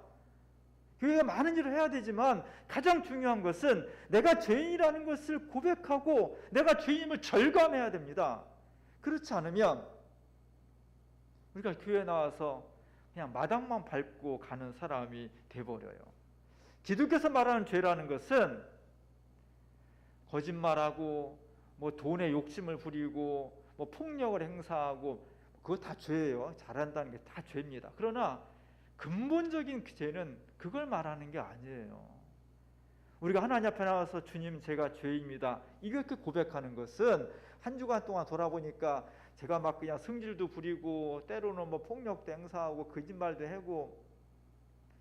교회가 많은 일을 해야 되지만 가장 중요한 것은 내가 죄인이라는 것을 고백하고 내가 죄인임을 절감해야 됩니다. 그렇지 않으면 우리가 교회 나와서 그냥 마당만 밟고 가는 사람이 돼버려요. 기독교에서 말하는 죄라는 것은 거짓말하고 뭐 돈에 욕심을 부리고 뭐 폭력을 행사하고 그거 다 죄예요. 잘한다는 게 다 죄입니다. 그러나 근본적인 죄는 그걸 말하는 게 아니에요. 우리가 하나님 앞에 나와서 주님 제가 죄입니다. 이렇게 고백하는 것은 한 주간 동안 돌아보니까 제가 막 그냥 승질도 부리고 때로는 뭐 폭력도 행사하고 거짓말도 하고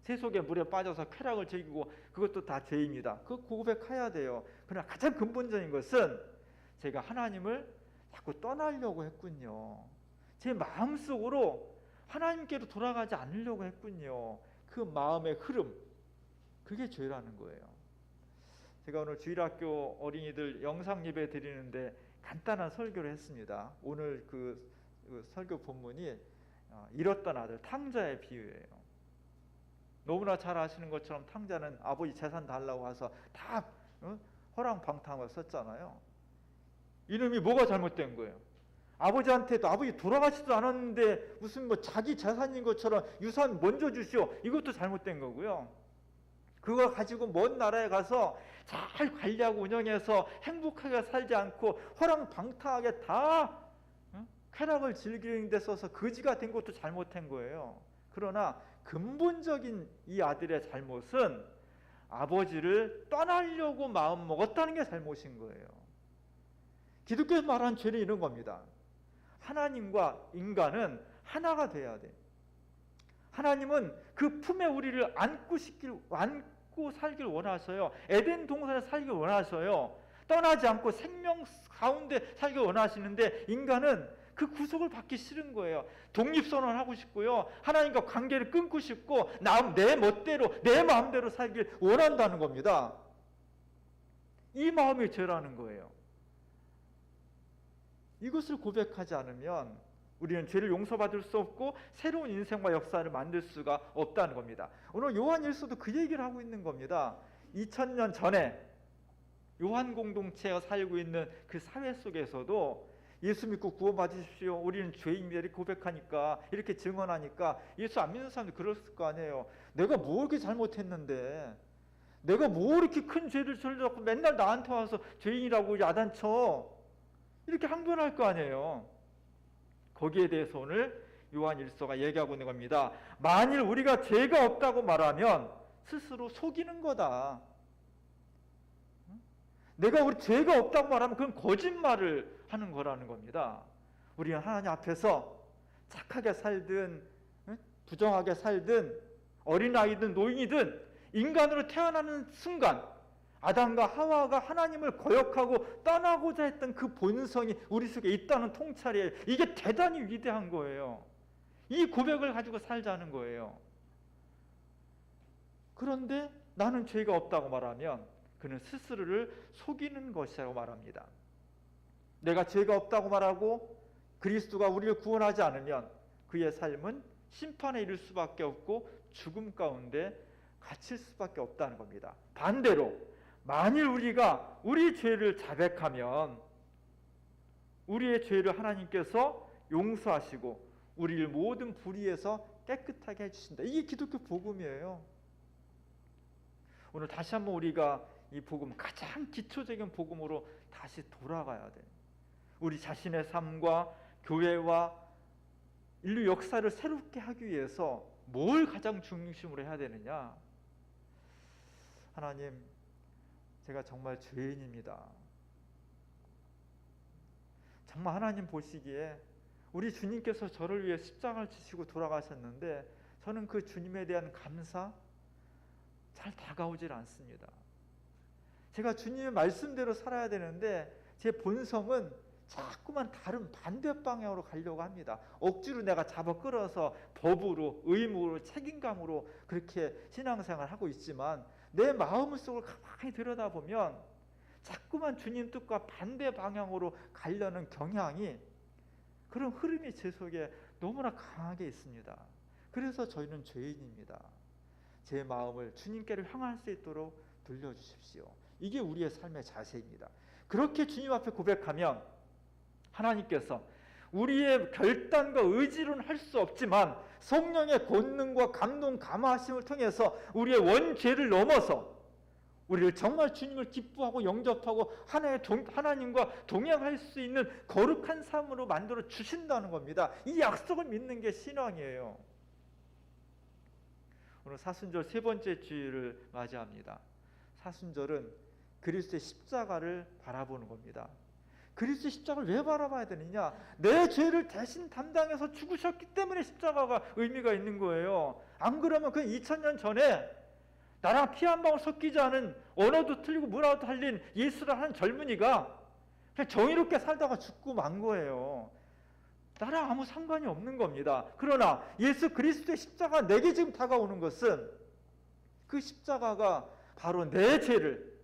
세속의 물에 빠져서 쾌락을 즐기고 그것도 다 죄입니다. 그거 고백해야 돼요. 그러나 가장 근본적인 것은 제가 하나님을 자꾸 떠나려고 했군요. 제 마음속으로 하나님께로 돌아가지 않으려고 했군요. 그 마음의 흐름, 그게 죄라는 거예요. 제가 오늘 주일학교 어린이들 영상 예배 드리는데 간단한 설교를 했습니다. 오늘 그 설교 본문이 잃었던 아들 탕자의 비유예요. 너무나 잘 아시는 것처럼 탕자는 아버지 재산 달라고 와서 다 허랑방탕을 썼잖아요. 이놈이 뭐가 잘못된 거예요? 아버지한테도 아버지 돌아가시지도 않았는데 무슨 뭐 자기 재산인 것처럼 유산 먼저 주시오. 이것도 잘못된 거고요. 그거 가지고 먼 나라에 가서 잘 관리하고 운영해서 행복하게 살지 않고 허랑방탕하게 다 쾌락을 즐기는 데 써서 거지가 된 것도 잘못한 거예요. 그러나 근본적인 이 아들의 잘못은 아버지를 떠나려고 마음 먹었다는 게 잘못인 거예요. 기독교에서 말하는 죄는 이런 겁니다. 하나님과 인간은 하나가 돼야 돼. 하나님은 그 품에 우리를 안고 살길 원하셔요. 에덴 동산에 살길 원하셔요. 떠나지 않고 생명 가운데 살길 원하시는데 인간은 그 구속을 받기 싫은 거예요. 독립선언을 하고 싶고요. 하나님과 관계를 끊고 싶고 내 멋대로 내 마음대로 살길 원한다는 겁니다. 이 마음이 죄라는 거예요. 이것을 고백하지 않으면 우리는 죄를 용서받을 수 없고 새로운 인생과 역사를 만들 수가 없다는 겁니다. 오늘 요한일서도 그 얘기를 하고 있는 겁니다. 2000년 전에 요한 공동체가 살고 있는 그 사회 속에서도 예수 믿고 구원받으십시오. 우리는 죄인입니다. 이렇게 고백하니까 이렇게 증언하니까 예수 안 믿는 사람들 그랬을 거 아니에요. 내가 뭐 이렇게 잘못했는데 내가 뭐 이렇게 큰 죄를 저질렀고 맨날 나한테 와서 죄인이라고 야단쳐 이렇게 항변할 거 아니에요. 거기에 대해서 오늘 요한일서가 얘기하고 있는 겁니다. 만일 우리가 죄가 없다고 말하면 스스로 속이는 거다. 내가 우리 죄가 없다고 말하면 그건 거짓말을 하는 거라는 겁니다. 우리는 하나님 앞에서 착하게 살든 부정하게 살든 어린아이든 노인이든 인간으로 태어나는 순간 아담과 하와가 하나님을 거역하고 떠나고자 했던 그 본성이 우리 속에 있다는 통찰이에요. 이게 대단히 위대한 거예요. 이 고백을 가지고 살자는 거예요. 그런데 나는 죄가 없다고 말하면 그는 스스로를 속이는 것이라고 말합니다. 내가 죄가 없다고 말하고 그리스도가 우리를 구원하지 않으면 그의 삶은 심판에 이를 수밖에 없고 죽음 가운데 갇힐 수밖에 없다는 겁니다. 반대로 만일 우리가 우리 죄를 자백하면 우리의 죄를 하나님께서 용서하시고 우리를 모든 불의에서 깨끗하게 해주신다. 이게 기독교 복음이에요. 오늘 다시 한번 우리가 이 복음, 가장 기초적인 복음으로 다시 돌아가야 돼. 우리 자신의 삶과 교회와 인류 역사를 새롭게 하기 위해서 뭘 가장 중심으로 해야 되느냐? 하나님, 제가 정말 죄인입니다. 정말 하나님 보시기에 우리 주님께서 저를 위해 십자가를 지시고 돌아가셨는데 저는 그 주님에 대한 감사 잘 다가오질 않습니다. 제가 주님의 말씀대로 살아야 되는데 제 본성은 자꾸만 다른 반대 방향으로 가려고 합니다. 억지로 내가 잡아 끌어서 법으로, 의무로, 책임감으로 그렇게 신앙생활을 하고 있지만 내 마음 속을 가만히 들여다보면 자꾸만 주님 뜻과 반대 방향으로 가려는 경향이, 그런 흐름이 제 속에 너무나 강하게 있습니다. 그래서 저희는 죄인입니다. 제 마음을 주님께로 향할 수 있도록 돌려주십시오. 이게 우리의 삶의 자세입니다. 그렇게 주님 앞에 고백하면 하나님께서 우리의 결단과 의지로는 할 수 없지만 성령의 권능과 감동, 감화하심을 통해서 우리의 원죄를 넘어서 우리를 정말 주님을 기뻐하고 영접하고 하나님과 동행할 수 있는 거룩한 삶으로 만들어 주신다는 겁니다. 이 약속을 믿는 게 신앙이에요. 오늘 사순절 세 번째 주일을 맞이합니다. 사순절은 그리스도의 십자가를 바라보는 겁니다. 그리스도의 십자가를 왜 바라봐야 되느냐? 내 죄를 대신 담당해서 죽으셨기 때문에 십자가가 의미가 있는 거예요. 안 그러면 그 2000년 전에 나랑 피 한 방울 섞이지 않은, 언어도 틀리고 문화도 달린 예수를 한 젊은이가 그냥 정의롭게 살다가 죽고 만 거예요. 나랑 아무 상관이 없는 겁니다. 그러나 예수 그리스도의 십자가 내게 지금 다가오는 것은 그 십자가가 바로 내 죄를,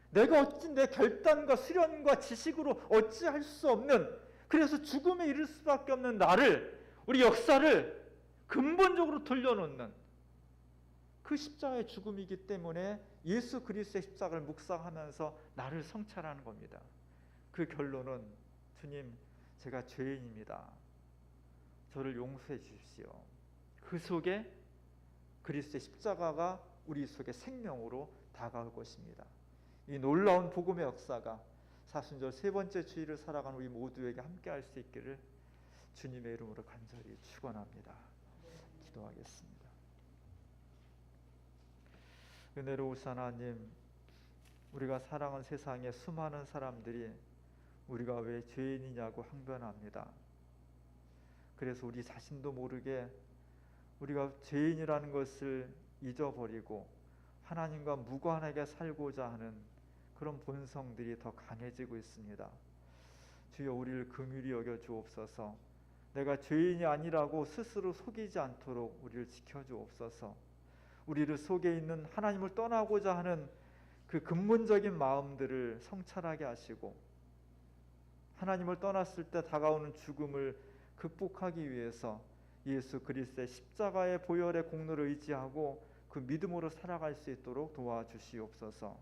내가 어찌 내 결단과 수련과 지식으로 어찌할 수 없는, 그래서 죽음에 이를 수밖에 없는 나를, 우리 역사를 근본적으로 돌려놓는 그 십자가의 죽음이기 때문에 예수 그리스도의 십자가를 묵상하면서 나를 성찰하는 겁니다. 그 결론은 주님, 제가 죄인입니다. 저를 용서해 주십시오. 그 속에 그리스도의 십자가가 우리 속에 생명으로 다가올 것입니다. 이 놀라운 복음의 역사가 사순절 세 번째 주일을 살아가는 우리 모두에게 함께할 수 있기를 주님의 이름으로 간절히 축원합니다. 기도하겠습니다. 은혜로우신 하나님, 우리가 살아가는 세상에 수많은 사람들이 우리가 왜 죄인이냐고 항변합니다. 그래서 우리 자신도 모르게 우리가 죄인이라는 것을 잊어버리고 하나님과 무관하게 살고자 하는 그런 본성들이 더 강해지고 있습니다. 주여, 우리를 긍휼히 여겨 주옵소서. 내가 죄인이 아니라고 스스로 속이지 않도록 우리를 지켜 주옵소서. 우리를 속에 있는 하나님을 떠나고자 하는 그 근본적인 마음들을 성찰하게 하시고 하나님을 떠났을 때 다가오는 죽음을 극복하기 위해서 예수 그리스도의 십자가의 보혈의 공로를 의지하고 그 믿음으로 살아갈 수 있도록 도와주시옵소서.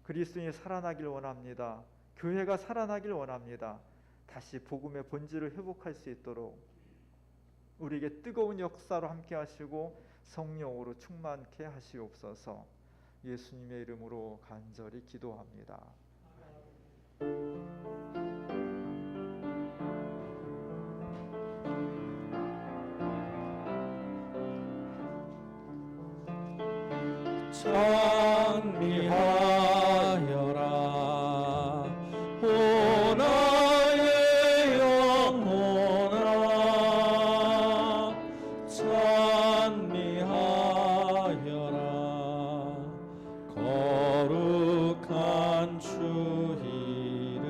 그리스도인이 살아나길 원합니다. 교회가 살아나길 원합니다. 다시 복음의 본질을 회복할 수 있도록 우리에게 뜨거운 역사로 함께 하시고 성령으로 충만케 하시옵소서. 예수님의 이름으로 간절히 기도합니다. 찬미하여라 오 나의 영혼아, 찬미하여라 거룩한 주 이름.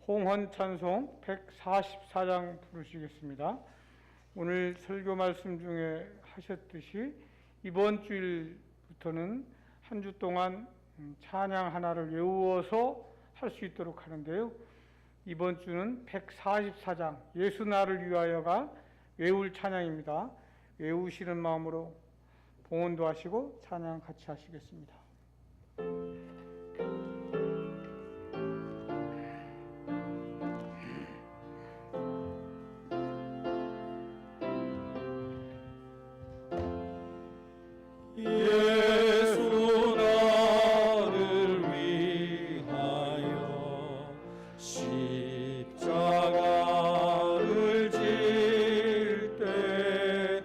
봉헌 찬송 144장 부르시겠습니다. 오늘 설교 말씀 중에 하셨듯이 이번 주일부터는 한 주 동안 찬양 하나를 외우어서 할 수 있도록 하는데요. 이번 주는 144장 예수 나를 위하여가 외울 찬양입니다. 외우시는 마음으로 봉헌도 하시고 찬양 같이 하시겠습니다. 예수 나를 위하여 십자가를 질 때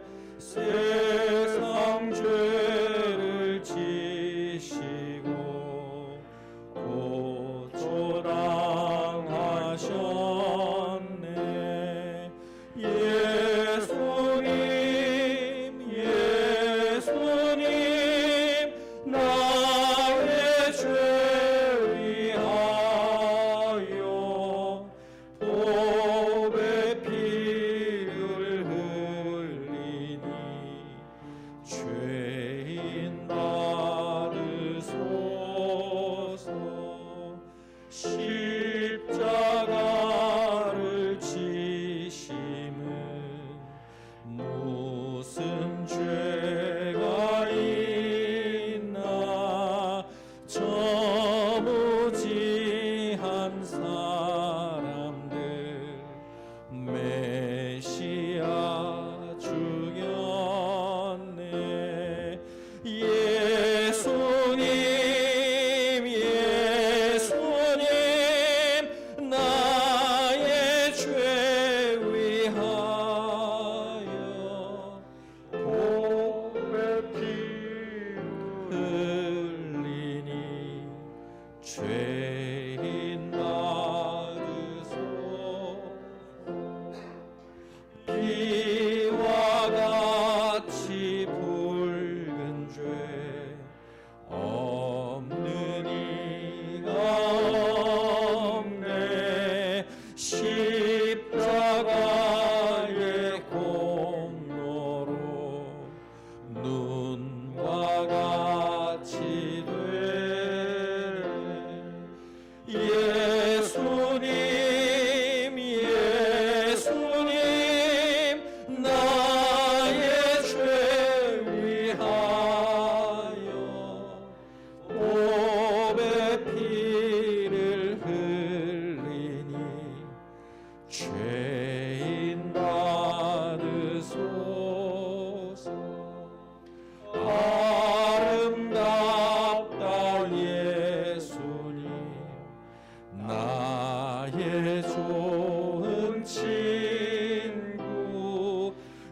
나의 좋은 친구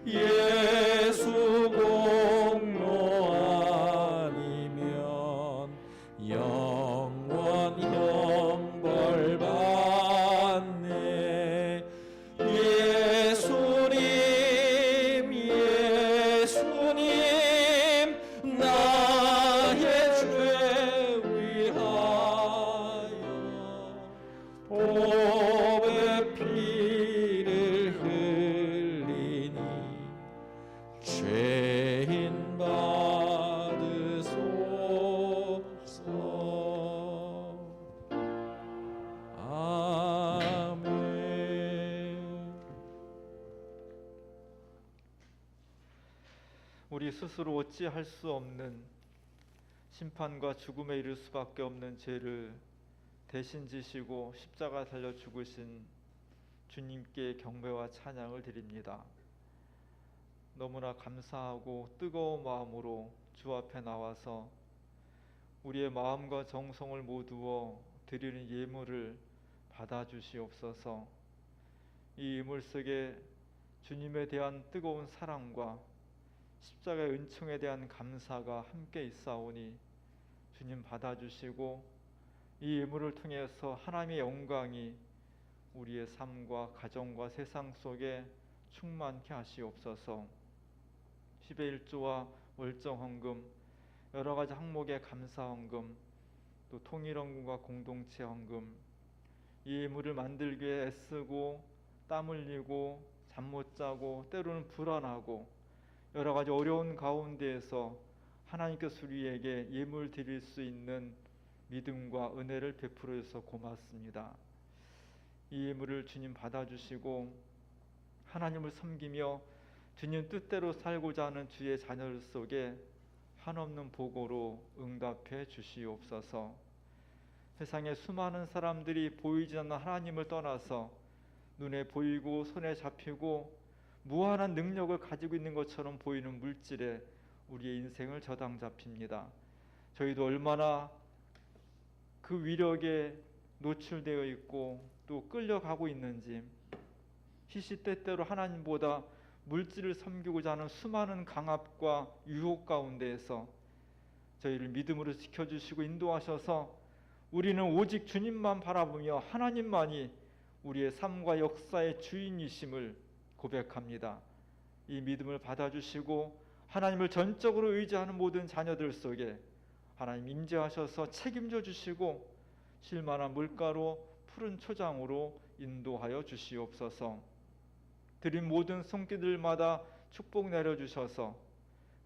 예수 공로 아니면 영원 형벌 받네. 예수님 나의 죄 위하여 보배 피를 흘리니 죄인 받으소서. 아멘. 우리 스스로 어찌할 수 없는 심판과 죽음에 이를 수밖에 없는 죄를 대신 지시고 십자가 달려 죽으신 주님께 경배와 찬양을 드립니다. 너무나 감사하고 뜨거운 마음으로 주 앞에 나와서 우리의 마음과 정성을 모두어 드리는 예물을 받아주시옵소서. 이 예물 속에 주님에 대한 뜨거운 사랑과 십자가의 은총에 대한 감사가 함께 있사오니 주님 받아주시고 이 예물을 통해서 하나님의 영광이 우리의 삶과 가정과 세상 속에 충만케 하시옵소서. 10의 1조와 월정헌금, 여러 가지 항목의 감사헌금, 또 통일헌금과 공동체 헌금, 이 예물을 만들기 위해 애쓰고 땀 흘리고 잠 못 자고 때로는 불안하고 여러 가지 어려운 가운데에서 하나님께서 우리에게 예물 드릴 수 있는 믿음과 은혜를 베풀어 주셔서 고맙습니다. 이 예물을 주님 받아주시고 하나님을 섬기며 주님 뜻대로 살고자 하는 주의 자녀들 속에 한없는 복으로 응답해 주시옵소서. 세상에 수많은 사람들이 보이지 않는 하나님을 떠나서 눈에 보이고 손에 잡히고 무한한 능력을 가지고 있는 것처럼 보이는 물질에 우리의 인생을 저당 잡힙니다. 저희도 얼마나 그 위력에 노출되어 있고 또 끌려가고 있는지, 시시때때로 하나님보다 물질을 섬기고자 하는 수많은 강압과 유혹 가운데에서 저희를 믿음으로 지켜주시고 인도하셔서 우리는 오직 주님만 바라보며 하나님만이 우리의 삶과 역사의 주인이심을 고백합니다. 이 믿음을 받아주시고 하나님을 전적으로 의지하는 모든 자녀들 속에 하나님 임재하셔서 책임져 주시고 쉴만한 물가로 푸른 초장으로 인도하여 주시옵소서. 드린 모든 손길들마다 축복 내려주셔서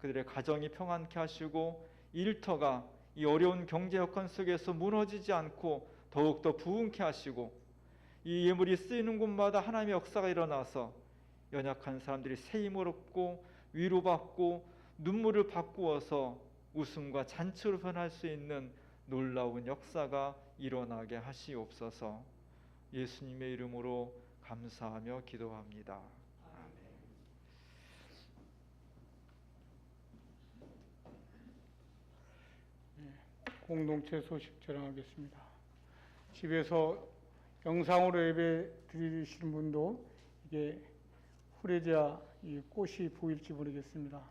그들의 가정이 평안케 하시고 일터가 이 어려운 경제 여건 속에서 무너지지 않고 더욱더 부흥케 하시고 이 예물이 쓰이는 곳마다 하나님의 역사가 일어나서 연약한 사람들이 새 힘을 얻고 위로받고 눈물을 바꾸어서 웃음과 잔치로 변할 수 있는 놀라운 역사가 일어나게 하시옵소서. 예수님의 이름으로 감사하며 기도합니다. 아멘. 공동체 소식 전하겠습니다. 집에서 영상으로 예배 드리시는 분도 이게 후레지아 이 꽃이 보일지 모르겠습니다.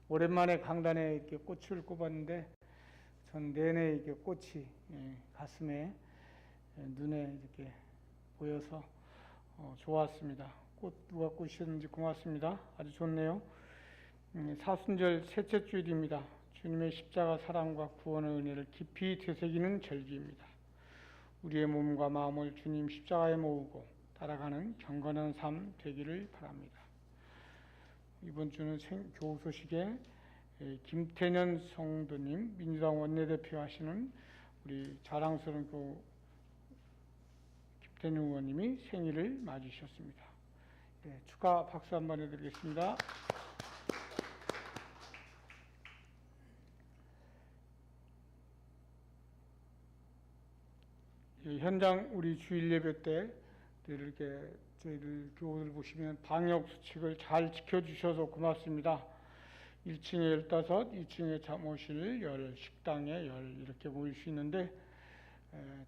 오랜만에 강단에 이렇게 꽃을 꼽았는데 전 내내 이게 꽃이 가슴에 눈에 이렇게 보여서 좋았습니다. 꽃 누가 꽂으셨는지 고맙습니다. 아주 좋네요. 사순절 셋째 주일입니다. 주님의 십자가 사랑과 구원의 은혜를 깊이 되새기는 절기입니다. 우리의 몸과 마음을 주님 십자가에 모으고 따라가는 경건한 삶 되기를 바랍니다. 이번 주는 교우 소식에 김태년 성도님, 민주당 원내대표 하시는 우리 자랑스러운 교우 김태년 의원님이 생일을 맞으셨습니다. 축하 박수 한번 해드리겠습니다. 현장 우리 주일 예배 때 이렇게 저희들 교우들 보시면 방역 수칙을 잘 지켜주셔서 고맙습니다. 1층에 15, 2층에 잠옷실 10, 식당에 10 이렇게 모일 수 있는데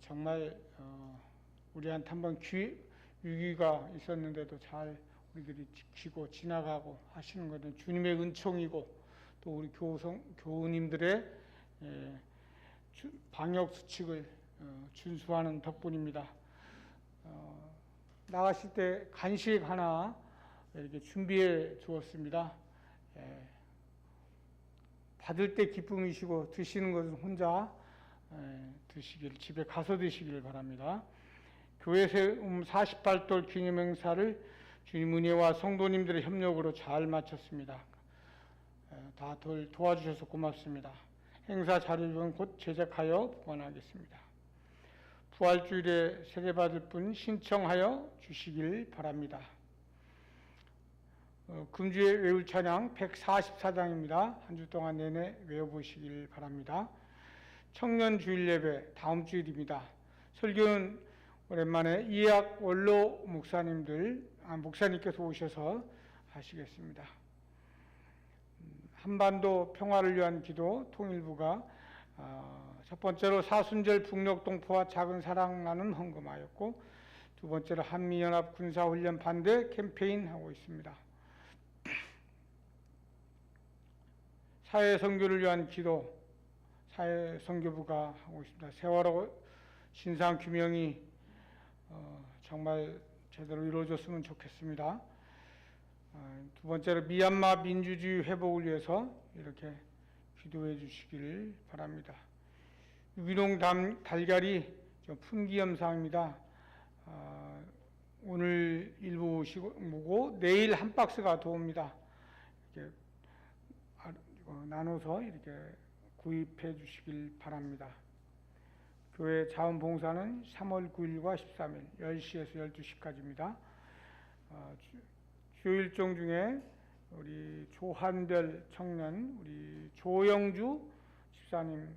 정말 우리한테 한번 위기가 있었는데도 잘 우리들이 지키고 지나가고 하시는 것은 주님의 은총이고 또 우리 교우님들의 방역 수칙을 준수하는 덕분입니다. 나가실 때 간식 하나 이렇게 준비해 주었습니다. 받을 때 기쁨이시고 드시는 것은 혼자 드시길, 집에 가서 드시길 바랍니다. 교회 세움 48돌 기념 행사를 주님 은혜와 성도님들의 협력으로 잘 마쳤습니다. 다들 도와주셔서 고맙습니다. 행사 자료는 곧 제작하여 보관하겠습니다. 부활주일에 세례받을 분 신청하여 주시길 바랍니다. 금주에 외울 찬양 144장입니다. 한 주 동안 내내 외워보시길 바랍니다. 청년 주일 예배 다음 주일입니다. 설교는 오랜만에 이학 원로 목사님께서 오셔서 하시겠습니다. 한반도 평화를 위한 기도 통일부가 첫 번째로 사순절 북녘 동포와 작은 사랑 나눔 헌금하였고, 두 번째로 한미연합 군사훈련 반대 캠페인 하고 있습니다. 사회선교를 위한 기도 사회선교부가 하고 있습니다. 세월호 진상규명이 정말 제대로 이루어졌으면 좋겠습니다. 두 번째로 미얀마 민주주의 회복을 위해서 이렇게 기도해 주시길 바랍니다. 유기농 달걀이 품귀 현상입니다. 오늘 일부 보고 내일 한 박스가 들어옵니다. 이렇게 나눠서 이렇게 구입해 주시길 바랍니다. 교회 자원봉사는 3월 9일과 13일 10시에서 12시까지입니다. 주일종 중에 우리 조한별 청년, 우리 조영주 집사님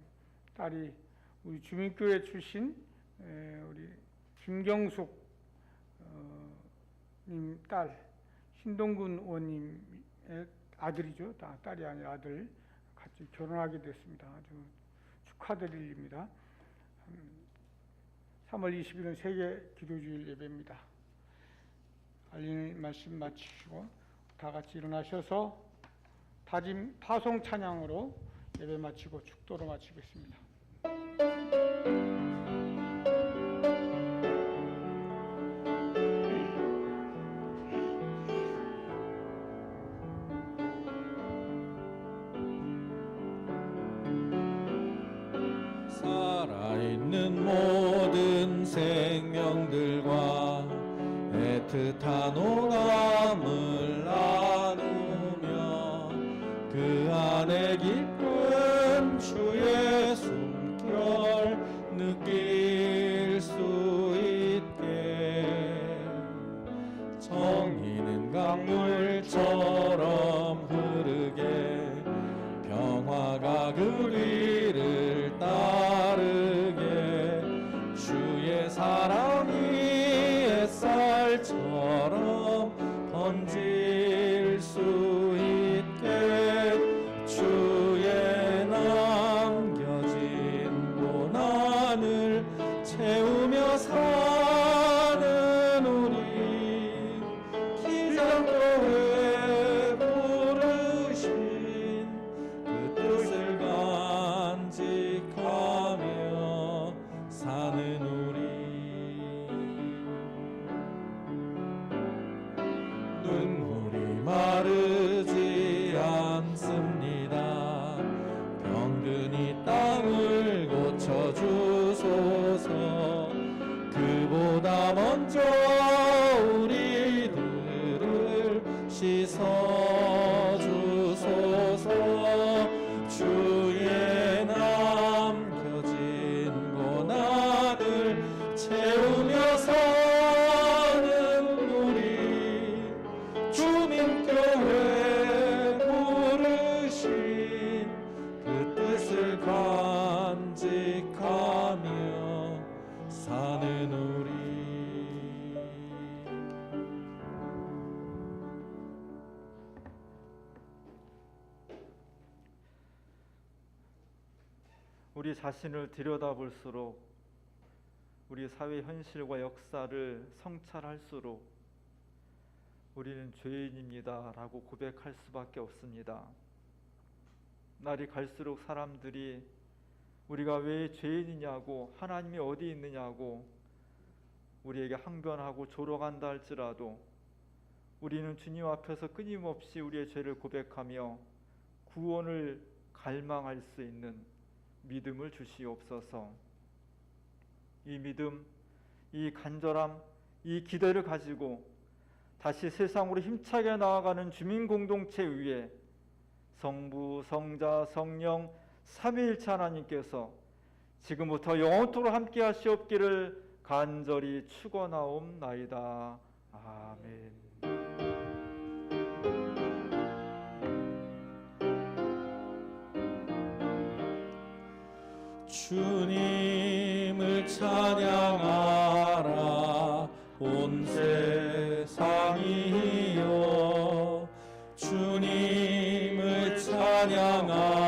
딸이 우리 주민교회 출신 우리 김경숙 님 딸 신동근 의원님의 아들이죠. 딸이 아니라 아들 같이 결혼하게 됐습니다. 아주 축하드릴 일입니다. 3월 20일은 세계 기도주일 예배입니다. 알리는 말씀 마치시고 다 같이 일어나셔서 다짐 파송 찬양으로 예배 마치고 축도로 마치겠습니다. 살아있는 모든 생명들과 애틋한 오감을 나누며 그 안에 깊은 주의 숨결 느낄 수 있게 정의는 강물처럼 흐르게 평화가 그 뒤를 따르게 주의 사랑이 햇살처럼 번질 수 있게 주의 남겨진 고난을 채우며 사는 우리 기장교회 부르신 그 뜻을 간직하며 사는 우리 눈물이 마르지 않습니다. 병든 이 땅을 고쳐주소서. 그보다 먼저 우리들을 씻어주소서. 주의 남겨진 고난을 채우며 사는 우리 주민교회 부르신 그 뜻을 간직하며 사는 우리. 우리 자신을 들여다볼수록 우리 사회 현실과 역사를 성찰할수록 우리는 죄인입니다라고 고백할 수밖에 없습니다. 날이 갈수록 사람들이 우리가 왜 죄인이냐고, 하나님이 어디 있느냐고 우리에게 항변하고 조롱한다 할지라도 우리는 주님 앞에서 끊임없이 우리의 죄를 고백하며 구원을 갈망할 수 있는 믿음을 주시옵소서. 이 믿음, 이 간절함, 이 기대를 가지고 다시 세상으로 힘차게 나아가는 주민 공동체 위에 성부, 성자, 성령 삼위일체 하나님께서 지금부터 영원토록 함께 하시옵기를 간절히 축원하옵나이다. 아멘. 주님을 찬양하라 온 세상이여 주님을 찬양하라